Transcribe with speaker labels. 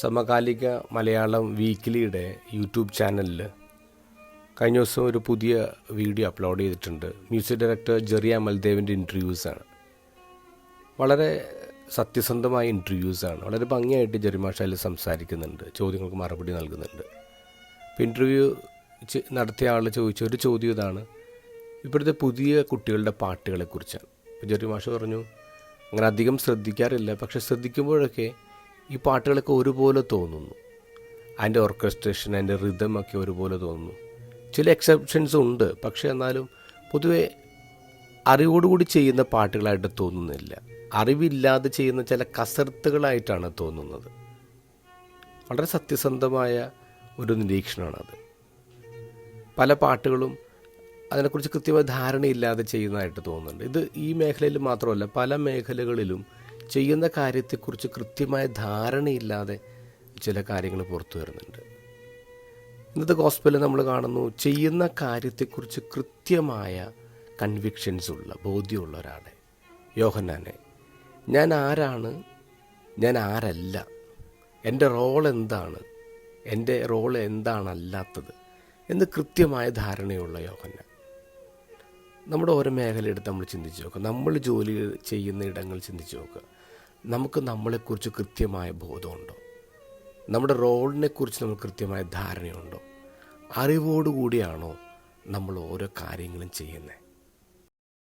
Speaker 1: സമകാലിക മലയാളം വീക്കിലിയുടെ യൂട്യൂബ് ചാനലിൽ കഴിഞ്ഞ ദിവസം ഒരു പുതിയ വീഡിയോ അപ്ലോഡ് ചെയ്തിട്ടുണ്ട്. മ്യൂസിക് ഡയറക്ടർ ജെറി അമൽദേവിൻ്റെ ഇൻ്റർവ്യൂസാണ്. വളരെ സത്യസന്ധമായ ഇൻ്റർവ്യൂസാണ്. വളരെ ഭംഗിയായിട്ട് ജെറി മാഷ് അതിൽ സംസാരിക്കുന്നുണ്ട്, ചോദ്യങ്ങൾക്ക് മറുപടി നൽകുന്നുണ്ട്. ഇപ്പോൾ ഇൻ്റർവ്യൂ നടത്തിയ ആൾ ചോദിച്ച ഒരു ചോദ്യം ഇതാണ്: ഇപ്പോഴത്തെ പുതിയ കുട്ടികളുടെ പാട്ടുകളെക്കുറിച്ചാണ്. ഇപ്പോൾ ജെറി മാഷ് പറഞ്ഞു, അങ്ങനെ അധികം ശ്രദ്ധിക്കാറില്ല, പക്ഷെ ശ്രദ്ധിക്കുമ്പോഴൊക്കെ ഈ പാട്ടുകളൊക്കെ ഒരുപോലെ തോന്നുന്നു. അതിൻ്റെ ഓർക്കസ്ട്രേഷൻ, അതിൻ്റെ റിതമൊക്കെ ഒരുപോലെ തോന്നുന്നു. ചില എക്സെപ്ഷൻസ് ഉണ്ട്, പക്ഷേ എന്നാലും പൊതുവെ അറിവോടുകൂടി ചെയ്യുന്ന പാട്ടുകളായിട്ട് തോന്നുന്നില്ല. അറിവില്ലാതെ ചെയ്യുന്ന ചില കസർത്തുകളായിട്ടാണ് തോന്നുന്നത്. വളരെ സത്യസന്ധമായ ഒരു നിരീക്ഷണമാണത്. പല പാട്ടുകളും അതിനെക്കുറിച്ച് കൃത്യമായ ധാരണയില്ലാതെ ചെയ്യുന്നതായിട്ട് തോന്നുന്നുണ്ട്. ഇത് ഈ മേഖലയിൽ മാത്രമല്ല, പല മേഖലകളിലും ചെയ്യുന്ന കാര്യത്തെക്കുറിച്ച് കൃത്യമായ ധാരണയില്ലാതെ ചില കാര്യങ്ങൾ പുറത്തു വരുന്നുണ്ട്. ഇന്നത്തെ ഗോസ്പലിൽ നമ്മൾ കാണുന്നു, ചെയ്യുന്ന കാര്യത്തെക്കുറിച്ച് കൃത്യമായ കൺവിക്ഷൻസ് ഉള്ള, ബോധ്യമുള്ള ഒരാളെ, യോഹന്നാനെ, ഞാൻ ആരാണ്, ഞാൻ ആരല്ല, എൻ്റെ റോൾ എന്താണ്, എൻ്റെ റോൾ എന്താണല്ലാത്തത് എന്ന് കൃത്യമായ ധാരണയുള്ള യോഹന്നാൻ. നമ്മുടെ ഓരോ മേഖല എടുത്ത് നമ്മൾ ചിന്തിച്ച് നോക്കുക. നമ്മൾ ജോലി ചെയ്യുന്ന ഇടങ്ങൾ ചിന്തിച്ച് നോക്കുക. നമുക്ക് നമ്മളെക്കുറിച്ച് കൃത്യമായ ബോധമുണ്ടോ? നമ്മുടെ റോളിനെക്കുറിച്ച് നമുക്ക് കൃത്യമായ ധാരണയുണ്ടോ? അറിവോടുകൂടിയാണോ നമ്മൾ ഓരോ കാര്യങ്ങളും ചെയ്യുന്നത്?